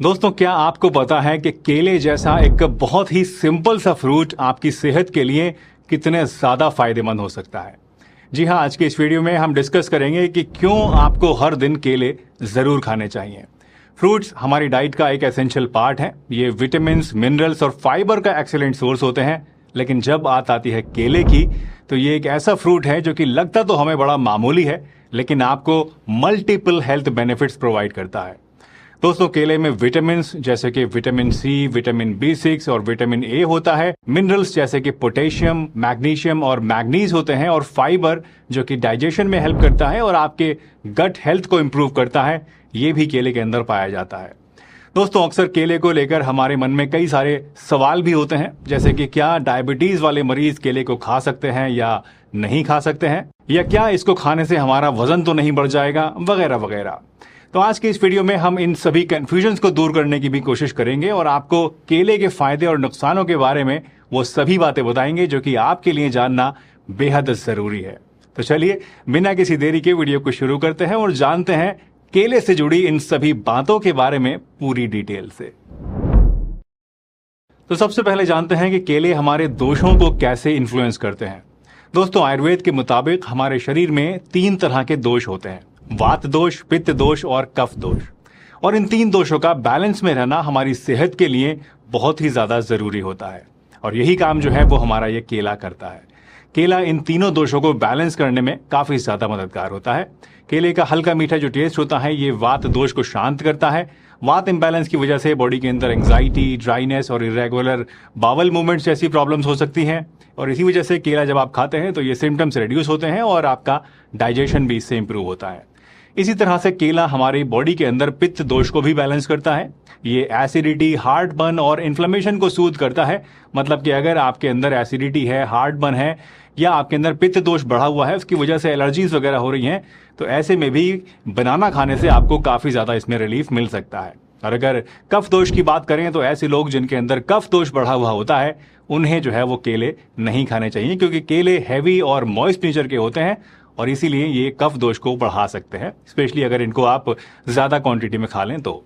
दोस्तों, क्या आपको पता है कि केले जैसा एक बहुत ही सिंपल सा फ्रूट आपकी सेहत के लिए कितने ज़्यादा फायदेमंद हो सकता है। जी हाँ, आज के इस वीडियो में हम डिस्कस करेंगे कि क्यों आपको हर दिन केले ज़रूर खाने चाहिए। फ्रूट्स हमारी डाइट का एक एसेंशियल पार्ट है। ये विटामिन, मिनरल्स और फाइबर का एक्सेलेंट सोर्स होते हैं। लेकिन जब बात आती है केले की, तो ये एक ऐसा फ्रूट है जो कि लगता तो हमें बड़ा मामूली है, लेकिन आपको मल्टीपल हेल्थ बेनिफिट्स प्रोवाइड करता है। दोस्तों, केले में विटामिन जैसे कि विटामिन सी, विटामिन B6 और विटामिन ए होता है। मिनरल्स जैसे कि पोटेशियम, मैग्नीशियम और मैग्नीज होते हैं, और फाइबर जो कि डाइजेशन में हेल्प करता है और आपके गट हेल्थ को इंप्रूव करता है, ये भी केले के अंदर पाया जाता है। दोस्तों, अक्सर केले को लेकर हमारे मन में कई सारे सवाल भी होते हैं, जैसे कि क्या डायबिटीज वाले मरीज केले को खा सकते हैं या नहीं खा सकते हैं, या क्या इसको खाने से हमारा वजन तो नहीं बढ़ जाएगा, वगैरह वगैरह। तो आज के इस वीडियो में हम इन सभी कंफ्यूजन्स को दूर करने की भी कोशिश करेंगे और आपको केले के फायदे और नुकसानों के बारे में वो सभी बातें बताएंगे जो कि आपके लिए जानना बेहद जरूरी है। तो चलिए, बिना किसी देरी के वीडियो को शुरू करते हैं और जानते हैं केले से जुड़ी इन सभी बातों के बारे में पूरी डिटेल से। तो सबसे पहले जानते हैं कि केले हमारे दोषों को कैसे इन्फ्लुएंस करते हैं। दोस्तों, आयुर्वेद के मुताबिक हमारे शरीर में 3 तरह के दोष होते हैं: वात दोष, पित्त दोष और कफ दोष। और इन 3 दोषों का बैलेंस में रहना हमारी सेहत के लिए बहुत ही ज्यादा जरूरी होता है, और यही काम जो है वो हमारा ये केला करता है। केला इन तीनों दोषों को बैलेंस करने में काफी ज्यादा मददगार होता है। केले का हल्का मीठा जो टेस्ट होता है, ये वात दोष को शांत करता है। वात इम्बैलेंस की वजह से बॉडी के अंदर एंग्जाइटी, ड्राइनेस और इरेगुलर बावल मूवमेंट्स जैसी प्रॉब्लम्स हो सकती हैं, और इसी वजह से केला जब आप खाते हैं तो ये सिम्टम्स रिड्यूस होते हैं और आपका डाइजेशन भी इससे इंप्रूव होता है। इसी तरह से केला हमारी बॉडी के अंदर पित्त दोष को भी बैलेंस करता है। ये एसिडिटी, हार्टबर्न और इन्फ्लेमेशन को सूद करता है। मतलब कि अगर आपके अंदर एसिडिटी है, हार्टबर्न है, या आपके अंदर पित्त दोष बढ़ा हुआ है, उसकी वजह से एलर्जीज वगैरह हो रही हैं, तो ऐसे में भी बनाना खाने से आपको काफी ज्यादा इसमें रिलीफ मिल सकता है। और अगर कफ दोष की बात करें तो ऐसे लोग जिनके अंदर कफ दोष बढ़ा हुआ होता है, उन्हें जो है वो केले नहीं खाने चाहिए, क्योंकि केले हैवी और मॉइस्ट नेचर के होते हैं और इसीलिए ये कफ दोष को बढ़ा सकते हैं, स्पेशली अगर इनको आप ज्यादा क्वांटिटी में खा लें तो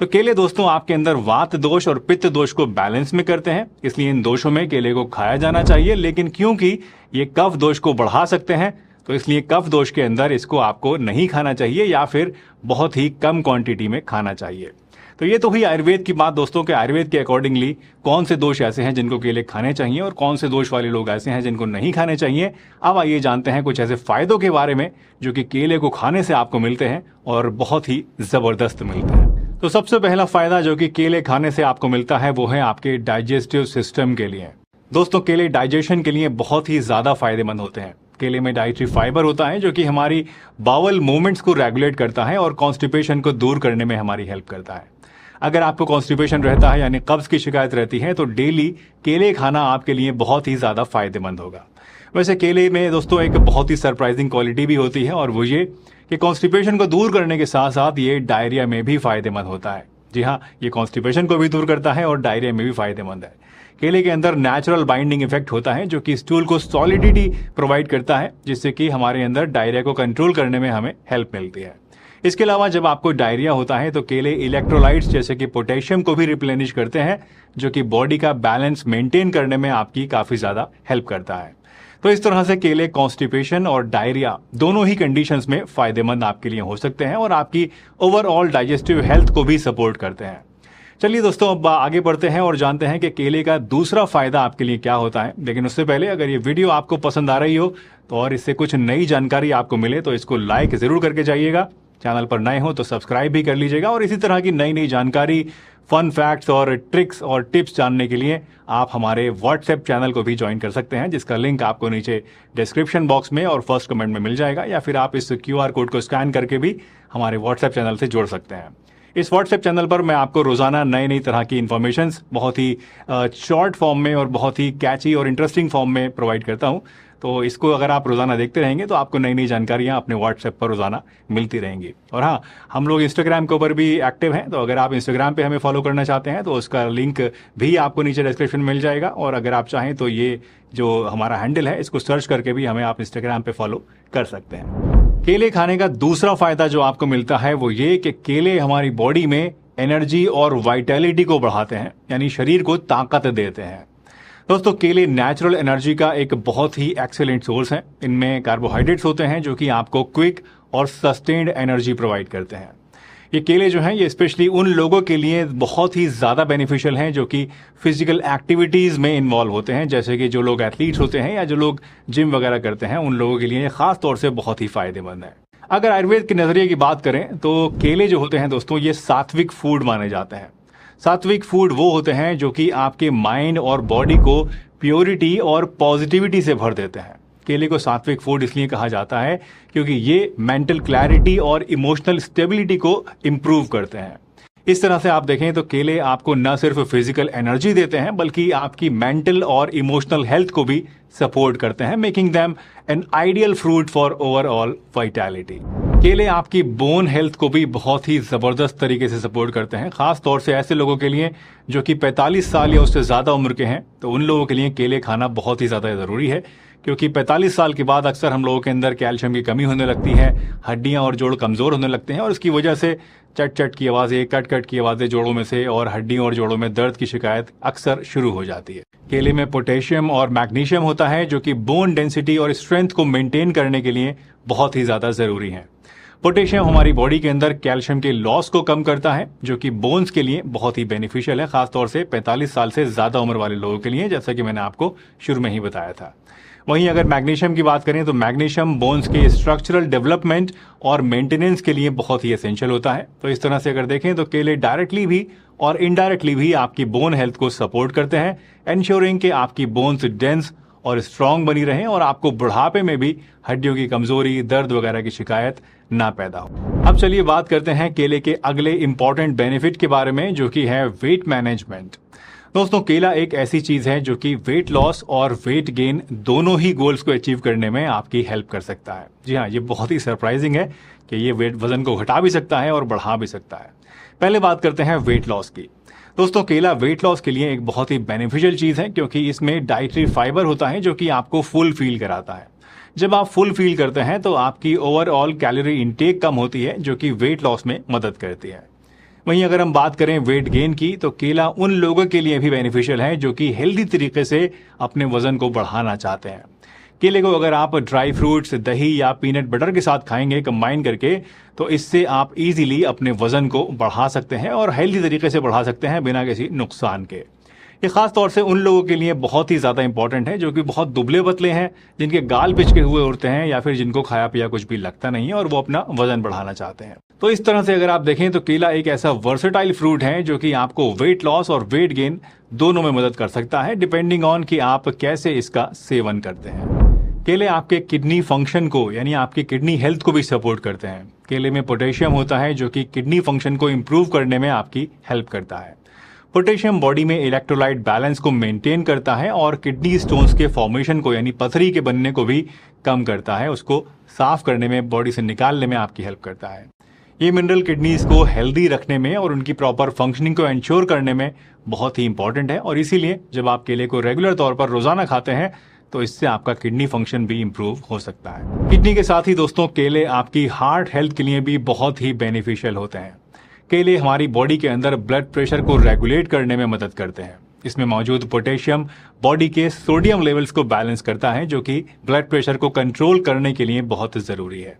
केले दोस्तों आपके अंदर वात दोष और पित्त दोष को बैलेंस में करते हैं, इसलिए इन दोषों में केले को खाया जाना चाहिए। लेकिन क्योंकि ये कफ दोष को बढ़ा सकते हैं, तो इसलिए कफ दोष के अंदर इसको आपको नहीं खाना चाहिए या फिर बहुत ही कम क्वांटिटी में खाना चाहिए। तो ये तो हुई आयुर्वेद की बात दोस्तों, के आयुर्वेद के अकॉर्डिंगली कौन से दोष ऐसे हैं जिनको केले खाने चाहिए और कौन से दोष वाले लोग ऐसे हैं जिनको नहीं खाने चाहिए। अब आइए जानते हैं कुछ ऐसे फायदों के बारे में जो कि केले को खाने से आपको मिलते हैं और बहुत ही जबरदस्त मिलते हैं। तो सबसे पहला फायदा जो कि केले खाने से आपको मिलता है वो है आपके डाइजेस्टिव सिस्टम के लिए। दोस्तों, केले डाइजेशन के लिए बहुत ही ज्यादा फायदेमंद होते हैं। केले में डाइटरी फाइबर होता है जो कि हमारी बावल मूवमेंट्स को रेगुलेट करता है और कॉन्स्टिपेशन को दूर करने में हमारी हेल्प करता है। अगर आपको कॉन्स्टिपेशन रहता है यानी कब्ज की शिकायत रहती है, तो डेली केले खाना आपके लिए बहुत ही ज्यादा फायदेमंद होगा। वैसे केले में दोस्तों एक बहुत ही सरप्राइजिंग क्वालिटी भी होती है, और वो ये कि कॉन्स्टिपेशन को दूर करने के साथ साथ ये डायरिया में भी फायदेमंद होता है। जी हाँ, ये कॉन्स्टिपेशन को भी दूर करता है और डायरिया में भी फायदेमंद है। केले के अंदर नेचुरल बाइंडिंग इफेक्ट होता है जो कि स्टूल को सॉलिडिटी प्रोवाइड करता है, जिससे कि हमारे अंदर डायरिया को कंट्रोल करने में हमें हेल्प मिलती है। इसके अलावा जब आपको डायरिया होता है तो केले इलेक्ट्रोलाइट्स जैसे कि पोटेशियम को भी रिप्लेनिश करते हैं, जो कि बॉडी का बैलेंस मेंटेन करने में आपकी काफी ज्यादा हेल्प करता है। तो इस तरह से केले कॉन्स्टिपेशन और डायरिया दोनों ही कंडीशंस में फायदेमंद आपके लिए हो सकते हैं और आपकी ओवरऑल डाइजेस्टिव हेल्थ को भी सपोर्ट करते हैं। चलिए दोस्तों, अब आगे बढ़ते हैं और जानते हैं कि केले का दूसरा फायदा आपके लिए क्या होता है। लेकिन उससे पहले, अगर ये वीडियो आपको पसंद आ रही हो तो और इससे कुछ नई जानकारी आपको मिले तो इसको लाइक जरूर करके जाइएगा। चैनल पर नए हो तो सब्सक्राइब भी कर लीजिएगा, और इसी तरह की नई नई जानकारी, फन फैक्ट्स और ट्रिक्स और टिप्स जानने के लिए आप हमारे व्हाट्सएप चैनल को भी ज्वाइन कर सकते हैं, जिसका लिंक आपको नीचे डिस्क्रिप्शन बॉक्स में और फर्स्ट कमेंट में मिल जाएगा, या फिर आप इस QR कोड को स्कैन करके भी हमारे व्हाट्सएप चैनल से जुड़ सकते हैं। इस व्हाट्सएप चैनल पर मैं आपको रोजाना नई नई तरह की इन्फॉर्मेशन बहुत ही शॉर्ट फॉर्म में और बहुत ही कैची और इंटरेस्टिंग फॉर्म में प्रोवाइड करता हूं। तो इसको अगर आप रोजाना देखते रहेंगे तो आपको नई नई जानकारियां अपने व्हाट्सएप पर रोजाना मिलती रहेंगी। और हाँ, हम लोग इंस्टाग्राम के ऊपर भी एक्टिव हैं, तो अगर आप इंस्टाग्राम पे हमें फॉलो करना चाहते हैं तो उसका लिंक भी आपको नीचे डिस्क्रिप्शन में मिल जाएगा। और अगर आप चाहें तो ये जो हमारा हैंडल है इसको सर्च करके भी हमें आप इंस्टाग्राम पे फॉलो कर सकते हैं। केले खाने का दूसरा फायदा जो आपको मिलता है वो ये कि केले हमारी बॉडी में एनर्जी और वाइटैलिटी को बढ़ाते हैं, यानी शरीर को ताकत देते हैं। दोस्तों, केले नेचुरल एनर्जी का एक बहुत ही एक्सेलेंट सोर्स है। इनमें कार्बोहाइड्रेट्स होते हैं जो कि आपको क्विक और सस्टेन्ड एनर्जी प्रोवाइड करते हैं। ये केले जो हैं ये स्पेशली उन लोगों के लिए बहुत ही ज़्यादा बेनिफिशियल हैं जो कि फिजिकल एक्टिविटीज़ में इन्वॉल्व होते हैं, जैसे कि जो लोग एथलीट्स होते हैं या जो लोग जिम वगैरह करते हैं, उन लोगों के लिए ख़ास तौर से बहुत ही फ़ायदेमंद है। अगर आयुर्वेद के नज़रिए की बात करें तो केले जो होते हैं दोस्तों, ये सात्विक फूड माने जाते हैं। सात्विक फूड वो होते हैं जो कि आपके माइंड और बॉडी को प्योरिटी और पॉजिटिविटी से भर देते हैं। केले को सात्विक फूड इसलिए कहा जाता है क्योंकि ये मेंटल क्लैरिटी और इमोशनल स्टेबिलिटी को इम्प्रूव करते हैं। इस तरह से आप देखें तो केले आपको न सिर्फ फिजिकल एनर्जी देते हैं बल्कि आपकी मेंटल और इमोशनल हेल्थ को भी सपोर्ट करते हैं, making them an ideal fruit for overall vitality. केले आपकी बोन हेल्थ को भी बहुत ही ज़बरदस्त तरीके से सपोर्ट करते हैं, खास तौर से ऐसे लोगों के लिए जो कि 45 साल या उससे ज़्यादा उम्र के हैं। तो उन लोगों के लिए केले खाना बहुत ही ज़्यादा ज़रूरी है, क्योंकि 45 साल के बाद अक्सर हम लोगों के अंदर कैल्शियम की कमी होने लगती है, हड्डियां और जोड़ कमज़ोर होने लगते हैं और इसकी वजह से चट चट की आवाज़ें, कट कट की आवाज़ें जोड़ों में से और हड्डियों और जोड़ों में दर्द की शिकायत अक्सर शुरू हो जाती है। केले में पोटेशियम और मैग्नीशियम होता है जो कि बोन डेंसिटी और स्ट्रेंथ को मेंटेन करने के लिए बहुत ही ज़्यादा ज़रूरी है। पोटेशियम हमारी बॉडी के अंदर कैल्शियम के लॉस को कम करता है, जो कि बोन्स के लिए बहुत ही बेनिफिशियल है, खासतौर से 45 साल से ज़्यादा उम्र वाले लोगों के लिए, जैसा कि मैंने आपको शुरू में ही बताया था। वहीं अगर मैग्नीशियम की बात करें तो मैग्नीशियम बोन्स के स्ट्रक्चरल डेवलपमेंट और मेंटेनेंस के लिए बहुत ही एसेंशियल होता है। तो इस तरह से अगर देखें तो केले डायरेक्टली भी और इनडायरेक्टली भी आपकी बोन हेल्थ को सपोर्ट करते हैं, एंश्योरिंग कि आपकी बोन्स डेंस और स्ट्रांग बनी रहें और आपको बुढ़ापे में भी हड्डियों की कमजोरी, दर्द वगैरह की शिकायत ना पैदा हो। अब चलिए बात करते हैं केले के अगले इंपॉर्टेंट बेनिफिट के बारे में, जो कि है वेट मैनेजमेंट। दोस्तों, केला एक ऐसी चीज है जो कि वेट लॉस और वेट गेन दोनों ही गोल्स को अचीव करने में आपकी हेल्प कर सकता है। जी हाँ, ये बहुत ही सरप्राइजिंग है कि ये वजन को घटा भी सकता है और बढ़ा भी सकता है। पहले बात करते हैं वेट लॉस की। दोस्तों, केला वेट लॉस के लिए एक बहुत ही बेनिफिशियल चीज है, क्योंकि इसमें डाइटरी फाइबर होता है जो कि आपको फुल फील कराता है। जब आप फुल फील करते हैं तो आपकी ओवरऑल कैलोरी इंटेक कम होती है, जो कि वेट लॉस में मदद करती है। वहीं अगर हम बात करें वेट गेन की, तो केला उन लोगों के लिए भी बेनिफिशियल है जो कि हेल्दी तरीके से अपने वजन को बढ़ाना चाहते हैं। केले को अगर आप ड्राई फ्रूट्स, दही या पीनट बटर के साथ खाएंगे कंबाइन करके, तो इससे आप इजीली अपने वजन को बढ़ा सकते हैं और हेल्दी तरीके से बढ़ा सकते हैं बिना किसी नुकसान के। ये खास तौर से उन लोगों के लिए बहुत ही ज़्यादा इंपॉर्टेंट है जो कि बहुत दुबले पतले हैं, जिनके गाल पिचके हुए होते हैं या फिर जिनको खाया पिया कुछ भी लगता नहीं है और वो अपना वजन बढ़ाना चाहते हैं। तो इस तरह से अगर आप देखें तो केला एक ऐसा वर्सेटाइल फ्रूट है जो कि आपको वेट लॉस और वेट गेन दोनों में मदद कर सकता है, डिपेंडिंग ऑन कि आप कैसे इसका सेवन करते हैं। केले आपके किडनी फंक्शन को, यानी आपकी किडनी हेल्थ को भी सपोर्ट करते हैं। केले में पोटेशियम होता है जो कि किडनी फंक्शन को इम्प्रूव करने में आपकी हेल्प करता है। पोटेशियम बॉडी में इलेक्ट्रोलाइट बैलेंस को मेंटेन करता है और किडनी स्टोन्स के फॉर्मेशन को, यानी पथरी के बनने को भी कम करता है, उसको साफ करने में, बॉडी से निकालने में आपकी हेल्प करता है। ये मिनरल किडनीज को हेल्दी रखने में और उनकी प्रॉपर फंक्शनिंग को एंश्योर करने में बहुत ही इंपॉर्टेंट है, और इसीलिए जब आप केले को रेगुलर तौर पर रोजाना खाते हैं तो इससे आपका किडनी फंक्शन भी इंप्रूव हो सकता है। किडनी के साथ ही दोस्तों, केले आपकी हार्ट हेल्थ के लिए भी बहुत ही बेनिफिशियल होते हैं। केले हमारी बॉडी के अंदर ब्लड प्रेशर को रेगुलेट करने में मदद करते हैं। इसमें मौजूद पोटेशियम बॉडी के सोडियम लेवल्स को बैलेंस करता है, जो कि ब्लड प्रेशर को कंट्रोल करने के लिए बहुत जरूरी है।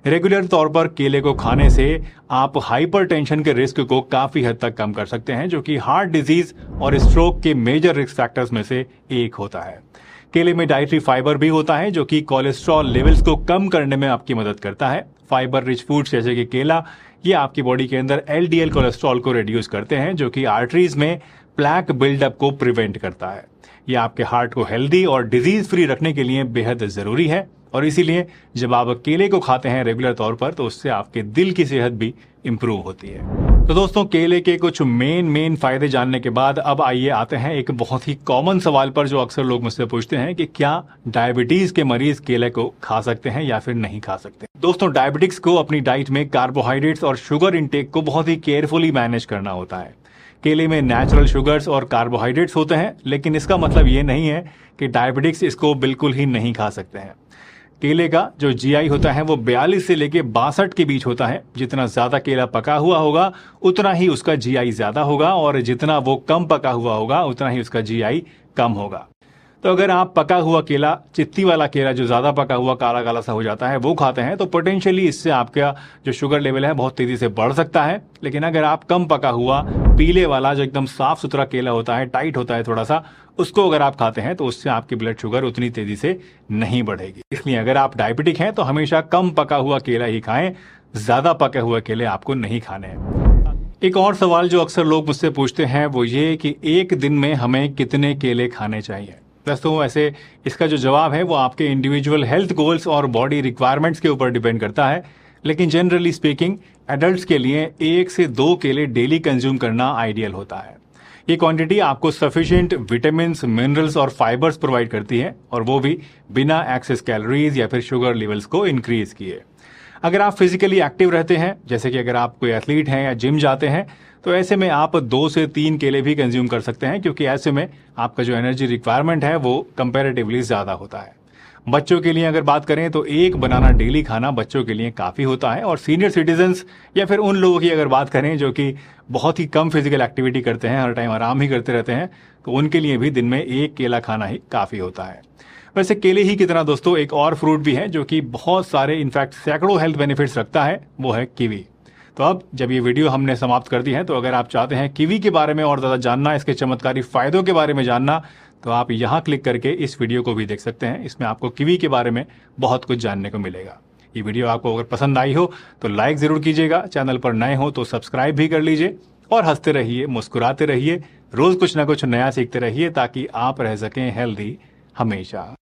रेगुलर तौर पर केले को खाने से आप हाइपरटेंशन के रिस्क को काफी हद तक कम कर सकते हैं, जो कि हार्ट डिजीज और स्ट्रोक के मेजर रिस्क फैक्टर्स में से एक होता है। केले में डाइटरी फाइबर भी होता है जो कि कोलेस्ट्रॉल लेवल्स को कम करने में आपकी मदद करता है। फाइबर रिच फूड्स जैसे कि केला, ये आपकी बॉडी के अंदर एलडीएल कोलेस्ट्रॉल को रिड्यूस करते हैं, जो कि आर्टरीज में प्लैक बिल्डअप को प्रिवेंट करता है। ये आपके हार्ट को हेल्दी और डिजीज फ्री रखने के लिए बेहद जरूरी है, और इसीलिए जब आप केले को खाते हैं रेगुलर तौर पर तो उससे आपके दिल की सेहत भी इंप्रूव होती है। तो दोस्तों, केले के कुछ मेन फायदे जानने के बाद अब आइए आते हैं एक बहुत ही कॉमन सवाल पर, जो अक्सर लोग मुझसे पूछते हैं कि क्या डायबिटीज के मरीज केले को खा सकते हैं या फिर नहीं खा सकते। दोस्तों, डायबिटिक्स को अपनी डाइट में कार्बोहाइड्रेट्स और शुगर इंटेक को बहुत ही केयरफुली मैनेज करना होता है। केले में नेचुरल शुगर्स और कार्बोहाइड्रेट्स होते हैं, लेकिन इसका मतलब ये नहीं है कि डायबिटिक्स इसको बिल्कुल ही नहीं खा सकते हैं। केले का जो जीआई होता है वो 42 से लेके 62 के बीच होता है। जितना ज्यादा केला पका हुआ होगा उतना ही उसका जीआई ज्यादा होगा, और जितना वो कम पका हुआ होगा उतना ही उसका जीआई कम होगा। तो अगर आप पका हुआ केला, चित्ती वाला केला जो ज़्यादा पका हुआ काला काला सा हो जाता है, वो खाते हैं तो पोटेंशियली इससे आपका जो शुगर लेवल है बहुत तेज़ी से बढ़ सकता है। लेकिन अगर आप कम पका हुआ पीले वाला जो एकदम साफ सुथरा केला होता है, टाइट होता है थोड़ा सा, उसको अगर आप खाते हैं तो उससे आपकी ब्लड शुगर उतनी तेज़ी से नहीं बढ़ेगी। इसलिए अगर आप डायबिटिक हैं तो हमेशा कम पका हुआ केला ही खाएं, ज़्यादा पके हुए केले आपको नहीं खाने हैं। एक और सवाल जो अक्सर लोग मुझसे पूछते हैं वो ये कि एक दिन में हमें कितने केले खाने चाहिए। दोस्तों वैसे इसका जो जवाब है वो आपके इंडिविजुअल हेल्थ गोल्स और बॉडी रिक्वायरमेंट्स के ऊपर डिपेंड करता है। लेकिन जनरली स्पीकिंग एडल्ट्स के लिए 1 से 2 केले डेली कंज्यूम करना आइडियल होता है। ये क्वांटिटी आपको सफिशिएंट विटामिन, मिनरल्स और फाइबर्स प्रोवाइड करती है, और वो भी बिना एक्सेस कैलोरीज या फिर शुगर लेवल्स को इंक्रीज किए। अगर आप फिजिकली एक्टिव रहते हैं, जैसे कि अगर आप कोई एथलीट हैं या जिम जाते हैं, तो ऐसे में आप 2 से 3 केले भी कंज्यूम कर सकते हैं, क्योंकि ऐसे में आपका जो एनर्जी रिक्वायरमेंट है वो कंपैरेटिवली ज़्यादा होता है। बच्चों के लिए अगर बात करें तो 1 बनाना डेली खाना बच्चों के लिए काफ़ी होता है, और सीनियर सिटीजन्स या फिर उन लोगों की अगर बात करें जो कि बहुत ही कम फिजिकल एक्टिविटी करते हैं, हर टाइम आराम ही करते रहते हैं, तो उनके लिए भी दिन में 1 केला खाना ही काफ़ी होता है। वैसे केले ही कितना दोस्तों एक और फ्रूट भी है जो कि बहुत सारे इनफैक्ट सैकड़ों हेल्थ बेनिफिट्स रखता है, वो है कीवी। तो अब जब ये वीडियो हमने समाप्त कर दी है, तो अगर आप चाहते हैं कीवी के बारे में और ज़्यादा जानना, इसके चमत्कारी फायदों के बारे में जानना, तो आप यहाँ क्लिक करके इस वीडियो को भी देख सकते हैं। इसमें आपको कीवी के बारे में बहुत कुछ जानने को मिलेगा। ये वीडियो आपको अगर पसंद आई हो तो लाइक ज़रूर कीजिएगा, चैनल पर नए हो तो सब्सक्राइब भी कर लीजिए, और हंसते रहिए, मुस्कुराते रहिए, रोज़ कुछ ना कुछ नया सीखते रहिए, ताकि आप रह सकें हेल्दी हमेशा।